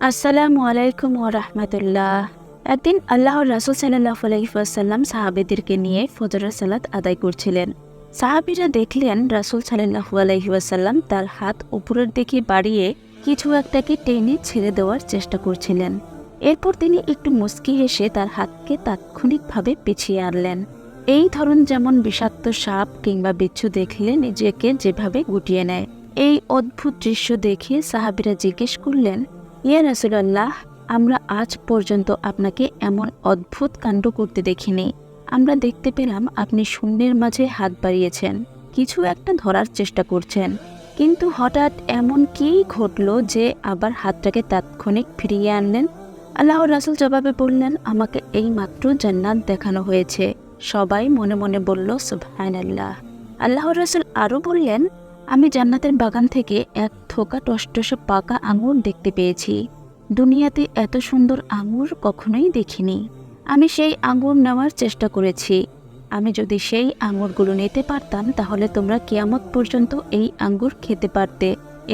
আসসালামু আলাইকুম ওয়া রাহমাতুল্লাহ। একদিন আল্লাহর রাসূল সাল্লাল্লাহু আলাইহি ওয়াসাল্লাম সাহাবীদেরকে নিয়ে ফজরের সালাত আদায় করছিলেন। সাহাবীরা দেখলেন রাসূল সাল্লাল্লাহু আলাইহি ওয়াসাল্লাম তার হাত উপরের দিকে বাড়িয়ে কিছু একটাকে টেনে ছেড়ে দেওয়ার চেষ্টা করছিলেন। এরপর তিনি একটু মুচকি হেসে তার হাতকে তাৎক্ষণিকভাবে পিছিয়ে আনলেন। এই ধরন যেমন বিষাক্ত সাপ কিংবা বিচ্ছু দেখলে নিজেকে যেভাবে গুটিয়ে নেয়। এই অদ্ভুত দৃশ্য দেখে সাহাবীরা জিজ্ঞেস করলেন, ইয়া রাসূলুল্লাহ, আমরা আজ পর্যন্ত আপনাকে এমন অদ্ভুত কাণ্ড করতে দেখিনি। আমরা দেখতে পেলাম আপনি শূন্যের মাঝে হাত বাড়িয়েছেন, কিছু একটা ধরার চেষ্টা করছেন, কিন্তু হঠাৎ এমন কী ঘটল যে আবার হাতটাকে তাৎক্ষণিক ফিরিয়ে আনলেন? আল্লাহর রাসূল জবাবে বললেন, আমাকে এই মাত্র জান্নাত দেখানো হয়েছে। সবাই মনে মনে বলল, সুবহানাল্লাহ। আল্লাহর রাসূল আরও বললেন, আমি জান্নাতের বাগান থেকে এক থোকা টসটসে পাকা আঙুর দেখতে পেয়েছি। দুনিয়াতে এত সুন্দর আঙুর কখনোই দেখিনি। আমি সেই আঙুর নেওয়ার চেষ্টা করেছি। আমি যদি সেই আঙুরগুলো নিতে পারতাম তাহলে তোমরা কিয়ামত পর্যন্ত এই আঙ্গুর খেতে পারতে।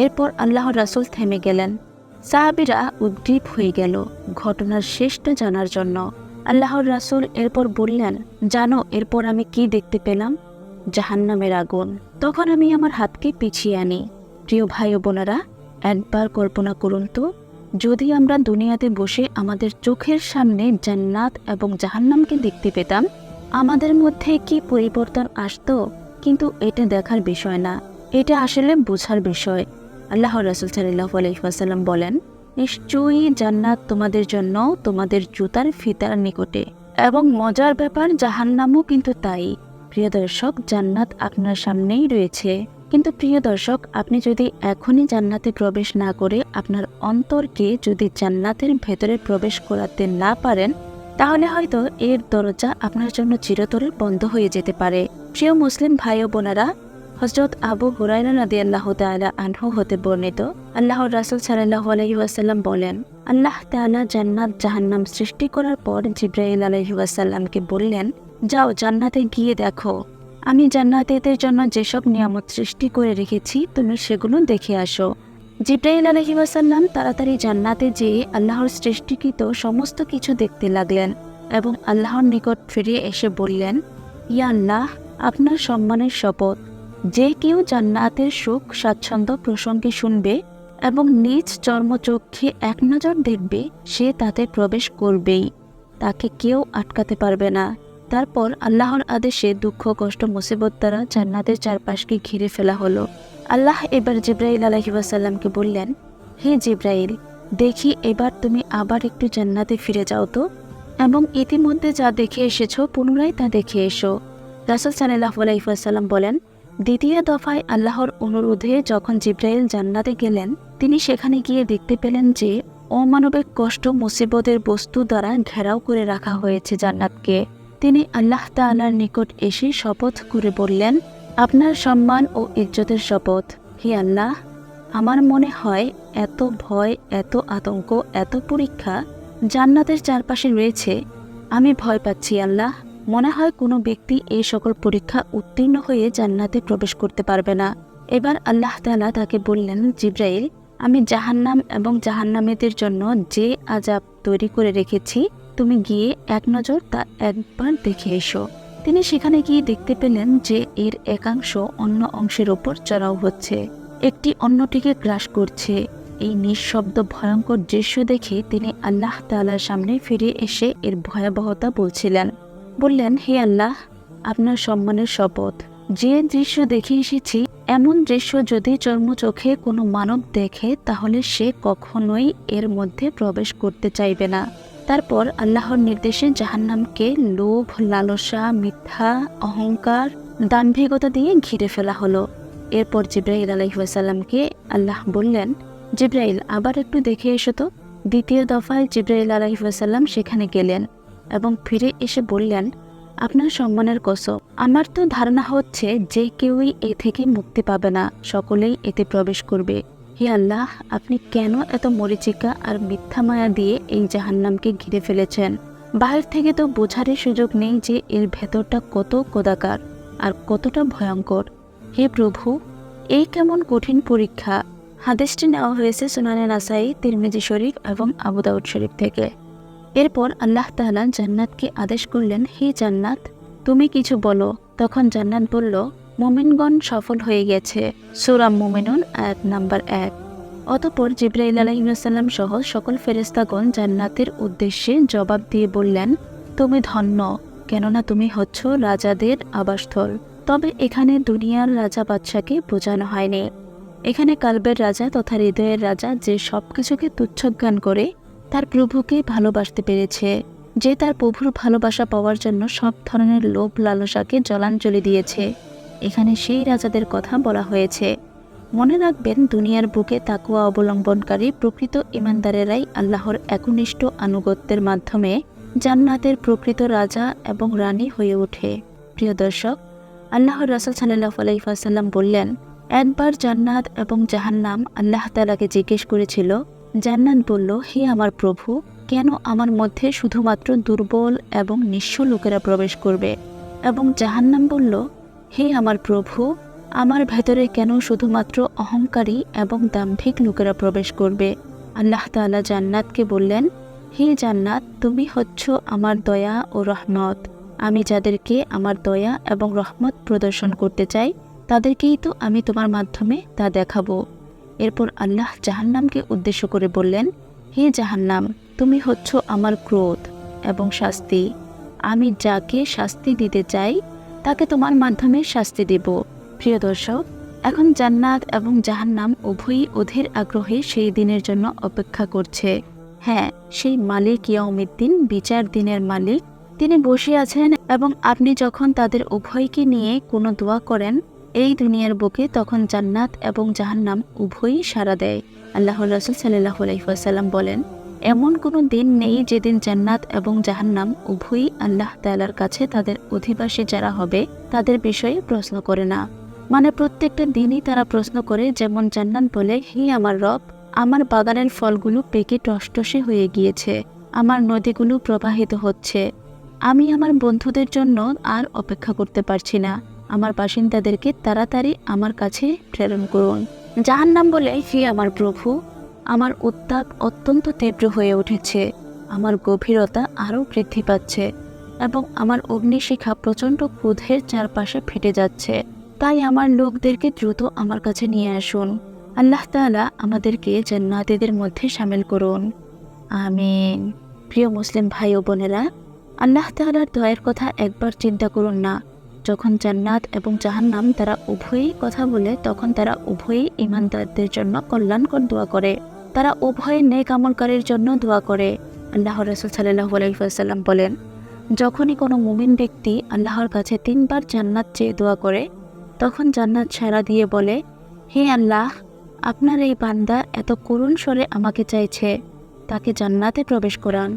এরপর আল্লাহর রাসূল থেমে গেলেন। সাহাবীরা উদ্গ্রীব হয়ে গেল ঘটনার শেষটা জানার জন্য। আল্লাহর রাসূল এরপর বললেন, জানো এরপর আমি কি দেখতে পেলাম? জাহান্নামের আগুন। তখন আমি আমার হাতকে পিছিয়ে আনি। প্রিয় ভাই ও বোনেরা, একবার কল্পনা করুন তো, যদি আমরা দুনিয়াতে বসে আমাদের চোখের সামনে জান্নাত এবং জাহান্নামকে দেখতে পেতাম, আমাদের মধ্যে কি পরিবর্তন আসতো? কিন্তু এটা দেখার বিষয় না, এটা আসলে বোঝার বিষয়। আল্লাহর রাসূল সাল্লাল্লাহু আলাইহি ওয়াসাল্লাম বলেন, নিশ্চয়ই জান্নাত তোমাদের জন্য তোমাদের জুতার ফিতার নিকটে, এবং মজার ব্যাপার জাহান্নামও কিন্তু তাই। প্রিয় দর্শক, জান্নাত আপনার সামনেই রয়েছে, কিন্তু প্রিয় দর্শক, আপনি যদি এখনই জান্নাতে প্রবেশ না করে আপনার অন্তরকে যদি জান্নাতের ভেতরে প্রবেশ করাতে না পারেন, তাহলে হয়তো এর দরজা আপনার জন্য চিরতরে বন্ধ হয়ে যেতে পারে। প্রিয় মুসলিম ভাই ও বোনেরা, হযরত আবু হুরায়রা রাদিয়াল্লাহু তাআলা আনহু হতে বর্ণিত, আল্লাহর রাসূল সাল্লাল্লাহু আলাইহি ওয়াসাল্লাম বলেন, আল্লাহ তাআলা জান্নাত জাহান্নাম সৃষ্টি করার পর জিবরাইল আলাইহি ওয়াসাল্লামকে বললেন, যাও জান্নাতে গিয়ে দেখো, আমি জান্নাতীদের জন্য যেসব নিয়ামত সৃষ্টি করে রেখেছি তুমি সেগুলো দেখে আসো। জিবরাইল আলাইহি ওয়াসাল্লাম তাড়াতাড়ি জান্নাতে যেয়ে আল্লাহর সৃষ্টিকৃত সমস্ত কিছু দেখতে লাগলেন এবং আল্লাহর নিকট ফিরে এসে বললেন, ইয়া আল্লাহ, আপনার সম্মানের শপথ, যে কেউ জান্নাতের সুখ স্বাচ্ছন্দ্য প্রসঙ্গে শুনবে এবং নিজ চর্মচক্ষে এক নজর দেখবে, সে তাতে প্রবেশ করবেই, তাকে কেউ আটকাতে পারবে না। তারপর আল্লাহর আদেশে দুঃখ কষ্ট মুসিবত দ্বারা জান্নাতের চারপাশকে ঘিরে ফেলা হলো। আল্লাহ এবার জিবরাইল আলাইহি ওয়াসাল্লামকে বললেন, হে জিবরাইল, দেখি এবার তুমি আবার একটু জান্নাতে ফিরে যাও তো, এবং ইতিমধ্যে যা দেখে এসেছো পুনরায় তা দেখে এসো। রাসূল সাল্লাল্লাহু আলাইহি ওয়াসাল্লাম বলেন, দ্বিতীয় দফায় আল্লাহর অনুরোধে যখন জিবরাইল জান্নাতে গেলেন, তিনি সেখানে গিয়ে দেখতে পেলেন যে অমানবিক কষ্ট মুসিবতের বস্তু দ্বারা ঘেরাও করে রাখা হয়েছে জান্নাতকে। তিনি আল্লাহ তাআলার নিকট এসে শপথ করে বললেন, আপনার সম্মান ও ইজ্জতের শপথ, হে আল্লাহ, আমার মনে হয় এত ভয়, এত আতঙ্ক, এত পরীক্ষা জান্নাতের চারপাশে রয়েছে, আমি ভয় পাচ্ছি আল্লাহ। মনে হয় কোনো ব্যক্তি এই সকল পরীক্ষা উত্তীর্ণ হয়ে জান্নাতে প্রবেশ করতে পারবে না। এবার আল্লাহ তাআলা তাকে বললেন, জিবরাইল, আমি জাহান্নাম এবং জাহান্নামীদের জন্য যে আযাব তৈরি করে রেখেছি, তুমি গিয়ে এক নজর তা একবার দেখে এসো। তিনি সেখানে গিয়ে দেখতে পেলেন যে এর একাংশ অন্য অংশের ওপর চড়াও হচ্ছে, একটি অন্যটিকে গ্রাস করছে। এই নিঃশব্দ ভয়ঙ্কর দৃশ্য দেখে তিনি আল্লাহ তাআলার সামনে ফিরে এসে এর ভয়াবহতা বললেন, হে আল্লাহ, আপনার সম্মানের শপথ, যে দৃশ্য দেখে এসেছি এমন দৃশ্য যদি চর্মচোখে কোনো মানব দেখে তাহলে সে কখনোই এর মধ্যে প্রবেশ করতে চাইবে না। তারপর আল্লাহর নির্দেশে জাহান্নামকে লোভ, লালসা, মিথ্যা, অহংকার, দাম্ভিকতা দিয়ে ঘিরে ফেলা হলো। এরপর জিবরাইল আলাইহিস সালামকে আল্লাহ বললেন, জিবরাইল, আবার একটু দেখে এসো তো। দ্বিতীয় দফায় জিবরাইল আলাইহিস সালাম সেখানে গেলেন এবং ফিরে এসে বললেন, আপনার সম্মানের কসম, আমার তো ধারণা হচ্ছে যে কেউই এ থেকে মুক্তি পাবে না, সকলেই এতে প্রবেশ করবে। হে আল্লাহ, আপনি কেন এত মরিচিকা আর মিথ্যা মায়া দিয়ে এই জাহান্নামকে ঘিরে ফেলেছেন? বাহির থেকে তো বোঝারই সুযোগ নেই যে এর ভেতরটা কত কদাকার আর কতটা ভয়ঙ্কর। হে প্রভু, এই কেমন কঠিন পরীক্ষা! হাদিসটি নেওয়া হয়েছে সুনানে নাসাই, তিরমিজি শরীফ এবং আবু দাউদ শরীফ থেকে। এরপর আল্লাহ তাআলা জান্নাতকে আদেশ করলেন, হে জান্নাত, তুমি কিছু বলো। তখন জান্নাত বলল, মুমিনগণ সফল হয়ে গেছে। সূরা মুমিনুন আয়াত নাম্বার 1। অতঃপর জিবরাইল আলাইহিস সালাম সহ সকল ফেরেশতাগণ জান্নাতের উদ্দেশ্যে জবাব দিয়ে বললেন, তুমি ধন্য, কেননা তুমি হচ্ছ রাজাদের আবাসস্থল। তবে এখানে দুনিয়ার রাজা বাদশাকে বোঝানো হয়নি। এখানে কালবের রাজা তথা হৃদয়ের রাজা যে সবকিছুকে তুচ্ছজ্ঞান করে তার প্রভুকে ভালোবাসতে পেরেছে, যে তার প্রভুর ভালোবাসা পাওয়ার জন্য সব ধরনের লোভ লালসাকে জলাঞ্জলি দিয়েছে, এখানে সেই রাজাদের কথা বলা হয়েছে। মনে রাখবেন, দুনিয়ার বুকে তাকওয়া অবলম্বনকারী প্রকৃত ঈমানদারেরাই আল্লাহর একনিষ্ঠ আনুগত্যের মাধ্যমে জান্নাতের প্রকৃত রাজা এবং রানী হয়ে ওঠে। প্রিয় দর্শক, আল্লাহর রাসূল সাল্লাল্লাহু আলাইহি ওয়াসাল্লাম বললেন, একবার জান্নাত এবং জাহান্নাম আল্লাহ তাআলাকে জিজ্ঞেস করেছিল। জান্নাত বলল, হে আমার প্রভু, কেন আমার মধ্যে শুধুমাত্র দুর্বল এবং নিঃস্ব লোকেরা প্রবেশ করবে? এবং জাহান্নাম বলল, হে আমার প্রভু, আমার ভেতরে কেন শুধুমাত্র অহংকারী এবং দাম্ভিক লোকেরা প্রবেশ করবে? আল্লাহ তাআলা জান্নাতকে বললেন, হে জান্নাত, তুমি হচ্ছ আমার দয়া ও রহমত। আমি যাদেরকে আমার দয়া এবং রহমত প্রদর্শন করতে চাই তাদেরকেই তো আমি তোমার মাধ্যমে তা দেখাবো। এরপর আল্লাহ জাহান্নামকে উদ্দেশ্য করে বললেন, হে জাহান্নাম, তুমি হচ্ছ আমার ক্রোধ এবং শাস্তি। আমি যাকে শাস্তি দিতে চাই তাকে তোমার মাধ্যমে শাস্তি দেব। প্রিয় দর্শক, এখন জান্নাত এবং জাহান্নাম উভয়ই অধীর আগ্রহে সেই দিনের জন্য অপেক্ষা করছে। হ্যাঁ, সেই মালিক ইয়াউমিদ্দিন, বিচার দিনের মালিক, তিনি বসে আছেন এবং আপনি যখন তাদের উভয়কে নিয়ে কোনো দোয়া করেন এই দুনিয়ার বুকে, তখন জান্নাত এবং জাহান্নাম উভয়ই সাড়া দেয়। আল্লাহর রাসূল সাল্লাল্লাহু আলাইহি ওয়াসাল্লাম বলেন, এমন কোনো দিন নেই যেদিন জান্নাত এবং জাহান্নাম উভয়ই আল্লাহ তাআলার কাছে তাদের অধিবাসী যারা হবে তাদের বিষয়ে প্রশ্ন করে না। মানে প্রত্যেকটা দিনই তারা প্রশ্ন করে। যেমন জান্নাত বলে, হে আমার রব, আমার বাগানের ফলগুলো পেকে টসটসে হয়ে গিয়েছে, আমার নদীগুলো প্রবাহিত হচ্ছে, আমি আমার বন্ধুদের জন্য আর অপেক্ষা করতে পারছি না, আমার বাসিন্দাদেরকে তাড়াতাড়ি আমার কাছে প্রেরণ করুন। জাহান্নাম বলে, হে আমার প্রভু, আমার উত্তাপ অত্যন্ত তীব্র হয়ে উঠেছে, আমার গভীরতা আরও বৃদ্ধি পাচ্ছে এবং আমার অগ্নিশিখা প্রচণ্ড ক্রোধের চারপাশে ফেটে যাচ্ছে, তাই আমার লোকদেরকে দ্রুত আমার কাছে নিয়ে আসুন। আল্লাহ তাআলা আমাদেরকে জান্নাতীদের মধ্যে শামিল করুন, আমিন। প্রিয় মুসলিম ভাই ও বোনেরা, আল্লাহ তাআলার দয়ার কথা একবার চিন্তা করুন না। যখন জান্নাত এবং জাহান্নাম তারা উভয়ই কথা বলে, তখন তারা উভয়ই ঈমানদারদের জন্য কল্যাণকর দোয়া করে, তারা উভয়ে নেক আমলকারীর জন্য দোয়া করে। আল্লাহর রাসূল সাল্লাল্লাহু আলাইহি ওয়াসাল্লাম বলেন, যখনই কোনো মুমিন ব্যক্তি আল্লাহর কাছে 3 বার জান্নাত চেয়ে দোয়া করে, তখন জান্নাত সাড়া দিয়ে বলে, হে আল্লাহ, আপনার এই বান্দা এত করুণ স্বরে আমাকে চাইছে, তাকে জান্নাতে প্রবেশ করান।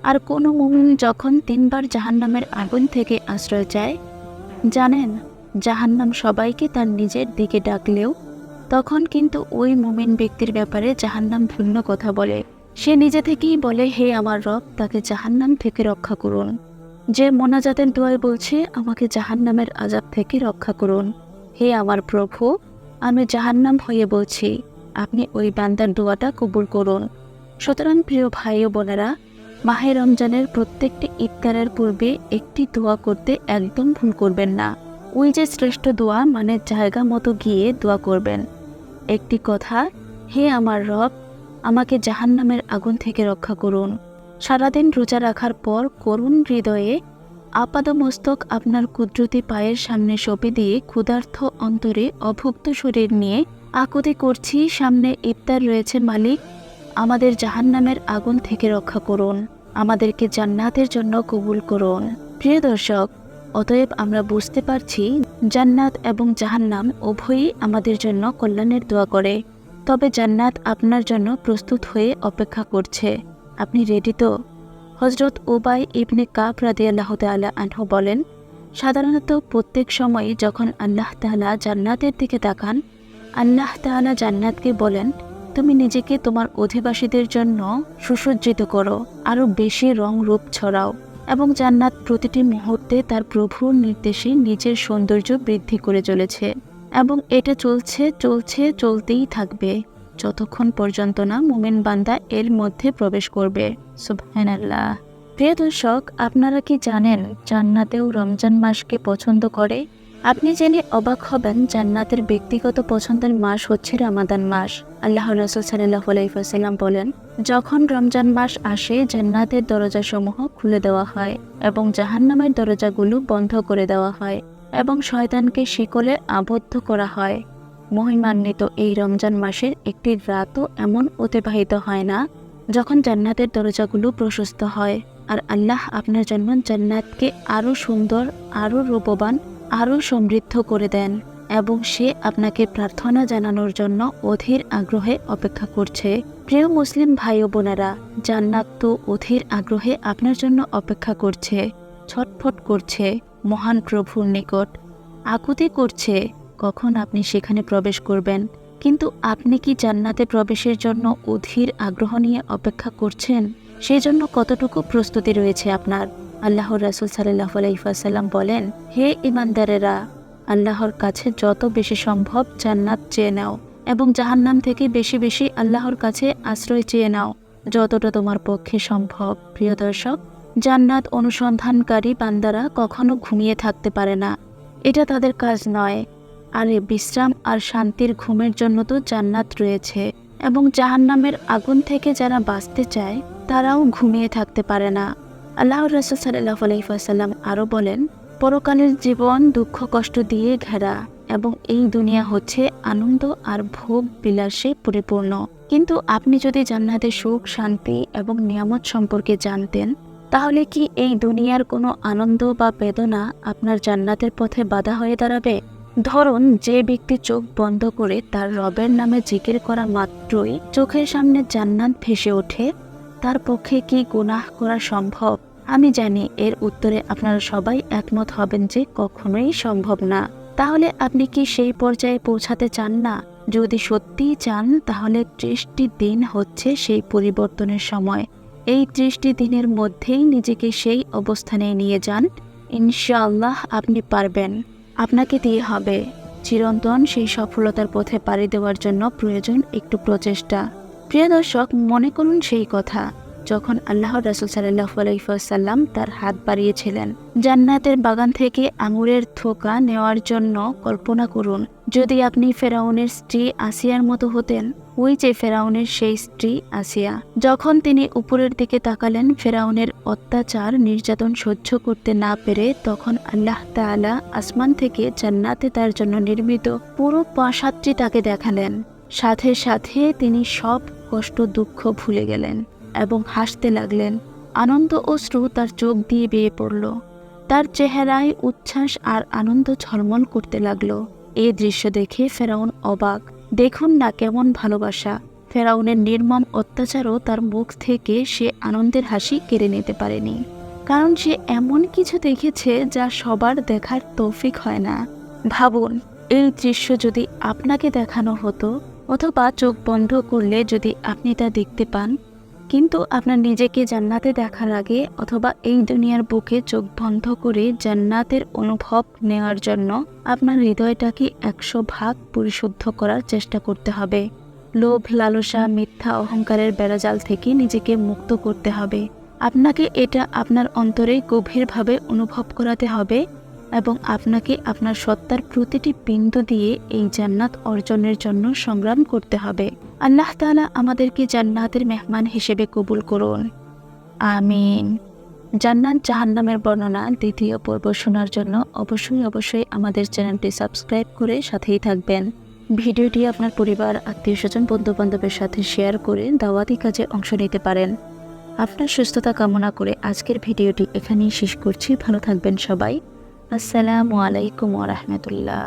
আর কোনো মুমিন যখন 3 বার জাহান্নামের আগুন থেকে আশ্রয় চায়, জানেন জাহান্নাম সবাইকে তার নিজের দিকে ডাকলেও তখন কিন্তু ওই মুমিন ব্যক্তির ব্যাপারে জাহান্নাম ভিন্ন কথা বলে। সে নিজে থেকেই বলে, হে আমার রব, তাকে জাহান্নাম থেকে রক্ষা করুন। যে মোনাজাতের দোয়ায় বলছে, আমাকে জাহান্নামের আযাব থেকে রক্ষা করুন। হে আমার প্রভু, আমি জাহান্নাম হয়ে বলছি, আপনি ওই বান্দার দোয়াটা কবুল করুন। সুতরাং প্রিয় ভাই ও বোনেরা, মাহে রমজানের প্রত্যেকটি ইফতারের পূর্বে একটি দোয়া করতে একদম ভুল করবেন না। ওই যে শ্রেষ্ঠ দোয়া, মানে জায়গা মতো গিয়ে দোয়া করবেন। একটি কথা, হে আমার রব, আমাকে জাহান্নামের আগুন থেকে রক্ষা করুন। সারাদিন রোজা রাখার পর করুণ হৃদয়ে আপাদমস্তক আপনার কুদরতি পায়ের সামনে সঁপে দিয়ে ক্ষুধার্ত অন্তরে অভুক্ত শরীর নিয়ে আকুতি করছি, সামনে ইফতার রয়েছে মালিক, আমাদের জাহান্নামের আগুন থেকে রক্ষা করুন, আমাদেরকে জান্নাতের জন্য কবুল করুন। প্রিয় দর্শক, অতএব আমরা বুঝতে পারছি জান্নাত এবং জাহান্নাম উভয়ই আমাদের জন্য কল্যাণের দোয়া করে। তবে জান্নাত আপনার জন্য প্রস্তুত হয়ে অপেক্ষা করছে। আপনি রেডি তো? হযরত উবাই ইবনে কাব রাদিয়াল্লাহু তাআলা আনহু বলেন, সাধারণত প্রত্যেক সময় যখন আল্লাহ তাআলা জান্নাতের দিকে তাকান, আল্লাহ তাআলা জান্নাতকে বলেন, তুমি নিজেকে তোমার অধিবাসীদের জন্য সুসজ্জিত করো, আরও বেশি রং রূপ ছড়াও, এবং জান্নাত প্রতিটি মুহূর্তে তার প্রভুর নির্দেশে নিজের সৌন্দর্য বৃদ্ধি করে চলেছে এবং এটা চলতেই থাকবে। যতক্ষণ পর্যন্ত না মুমিন বান্দা এর মধ্যে প্রবেশ করবে। সুবহানাল্লাহ। প্রিয় দর্শক, আপনারা কি জানেন জান্নাতেও রমজান মাসকে পছন্দ করে? আপনি জেনে অবাক হবেন, জান্নাতের ব্যক্তিগত পছন্দের মাস হচ্ছে রমাদান মাস। আল্লাহর রাসূল সাল্লাল্লাহু আলাইহি ওয়াসাল্লাম বলেন, যখন রমজান মাস আসে জান্নাতের দরজাসমূহ খুলে দেওয়া হয় এবং জাহান্নামের দরজাগুলো বন্ধ করে দেওয়া হয় এবং শয়তানকে শিকলে আবদ্ধ করা হয়। মহিমান্বিত এই রমজান মাসের একটি রাতও এমন অতিবাহিত হয় না যখন জান্নাতের দরজাগুলো প্রশস্ত হয় আর আল্লাহ আপনার জন্য জান্নাতকে আরও সুন্দর, আরও রূপবান, আরও সমৃদ্ধ করে দেন এবং সে আপনাকে প্রার্থনা জানানোর জন্য অধীর আগ্রহে অপেক্ষা করছে। প্রিয় মুসলিম ভাই ও বোনেরা, জান্নাত তো অধীর আগ্রহে আপনার জন্য অপেক্ষা করছে, ছটফট করছে মহান প্রভুর নিকট, আকুতি করছে কখন আপনি সেখানে প্রবেশ করবেন। কিন্তু আপনি কি জান্নাতে প্রবেশের জন্য অধীর আগ্রহ নিয়ে অপেক্ষা করছেন? সেই জন্য কতটুকু প্রস্তুতি রয়েছে আপনার? আল্লাহর রাসূল সাল্লাল্লাহু আলাইহি ওয়াসাল্লাম বলেন, হে ঈমানদারেরা, আল্লাহর কাছে যত বেশি সম্ভব জান্নাত চেয়ে নাও এবং জাহান্নাম থেকে বেশি বেশি আল্লাহর কাছে আশ্রয় চেয়ে নাও, যতটা তোমার পক্ষে সম্ভব। প্রিয় দর্শক, জান্নাত অনুসন্ধানকারী বান্দারা কখনো ঘুমিয়ে থাকতে পারে না, এটা তাদের কাজ নয়। আরে বিশ্রাম আর শান্তির ঘুমের জন্য তো জান্নাত রয়েছে। এবং জাহান্নামের আগুন থেকে যারা বাঁচতে চায় তারাও ঘুমিয়ে থাকতে পারে না। আল্লাহর রাসূল সাল্লাল্লাহু আলাইহি ওয়াসাল্লাম আরও বলেন, পরকালের জীবন দুঃখ কষ্ট দিয়ে ঘেরা এবং এই দুনিয়া হচ্ছে আনন্দ আর ভোগ বিলাসে পরিপূর্ণ। কিন্তু আপনি যদি জান্নাতের সুখ, শান্তি এবং নিয়ামত সম্পর্কে জানতেন, তাহলে কি এই দুনিয়ার কোনো আনন্দ বা বেদনা আপনার জান্নাতের পথে বাধা হয়ে দাঁড়াবে? ধরুন, যে ব্যক্তি চোখ বন্ধ করে তার রবের নামে জিকির করা মাত্রই চোখের সামনে জান্নাত ভেসে ওঠে, তার পক্ষে কি গুনাহ করা সম্ভব? আমি জানি এর উত্তরে আপনারা সবাই একমত হবেন যে কখনোই সম্ভব না। তাহলে আপনি কি সেই পর্যায়ে পৌঁছাতে চান না? যদি সত্যিই চান, তাহলে 30টি দিন হচ্ছে সেই পরিবর্তনের সময়। এই 30টি দিনের মধ্যেই নিজেকে সেই অবস্থানে নিয়ে যান, ইনশাআল্লাহ আপনি পারবেন। আপনাকে দিয়ে হবে। চিরন্তন সেই সফলতার পথে পাড়ি দেওয়ার জন্য প্রয়োজন একটু প্রচেষ্টা। প্রিয় দর্শক, মনে করুন সেই কথা যখন আল্লাহর রাসূল সাল্লাল্লাহু আলাইহি ওয়াসাল্লাম তার হাত বাড়িয়েছিলেন জান্নাতের বাগান থেকে আঙুরের থোকা নেওয়ার জন্য। কল্পনা করুন যদি আপনি ফেরাউনের স্ত্রী আসিয়ার মতো হতেন। ওই যে ফেরাউনের সেই স্ত্রী আসিয়া, যখন তিনি উপরের দিকে তাকালেন ফেরাউনের অত্যাচার নির্যাতন সহ্য করতে না পেরে, তখন আল্লাহ তাআলা আসমান থেকে জান্নাতে তার জন্য নির্মিত পুরো প্রাসাদটি তাকে দেখালেন। সাথে সাথে তিনি সব কষ্ট দুঃখ ভুলে গেলেন এবং হাসতে লাগলেন। আনন্দ অশ্রু তার চোখ দিয়ে বেয়ে পড়ল। তার চেহারায় উচ্ছ্বাস আর আনন্দ ঝলমল করতে লাগলো। এই দৃশ্য দেখে ফেরাউন অবাক। দেখুন না কেমন ভালোবাসা! ফেরাউনের নির্মম অত্যাচারও তার মুখ থেকে সে আনন্দের হাসি কেড়ে নিতে পারেনি, কারণ সে এমন কিছু দেখেছে যা সবার দেখার তৌফিক হয় না। ভাবুন, এই দৃশ্য যদি আপনাকে দেখানো হতো, অথবা চোখ বন্ধ করলে যদি আপনি তা দেখতে পান, কিন্তু আপনার নিজেকে জান্নাতে দেখার আগে অথবা এই দুনিয়ার বুকে চোখ বন্ধ করে জান্নাতের অনুভব নেওয়ার জন্য আপনার হৃদয়টাকে 100 ভাগ পরিশুদ্ধ করার চেষ্টা করতে হবে। লোভ, লালসা, মিথ্যা অহংকারের বেড়াজাল থেকে নিজেকে মুক্ত করতে হবে। আপনাকে এটা আপনার অন্তরে গভীরভাবে অনুভব করাতে হবে এবং আপনাকে আপনার সত্তার প্রতিটি বিন্দু দিয়ে এই জান্নাত অর্জনের জন্য সংগ্রাম করতে হবে। আল্লাহ তাআলা আমাদেরকে জান্নাতের মেহমান হিসেবে কবুল করুন, আমিন। জান্নাত জাহান্নামের বর্ণনা দ্বিতীয় পর্ব শোনার জন্য অবশ্যই আমাদের চ্যানেলটি সাবস্ক্রাইব করে সাথেই থাকবেন। ভিডিওটি আপনার পরিবার, আত্মীয়স্বজন, বন্ধুবান্ধবের সাথে শেয়ার করে দাওয়াতি কাজে অংশ নিতে পারেন। আপনার সুস্থতা কামনা করে আজকের ভিডিওটি এখানেই শেষ করছি। ভালো থাকবেন সবাই। আসসালামু আলাইকুম ওয়া রাহমাতুল্লাহ।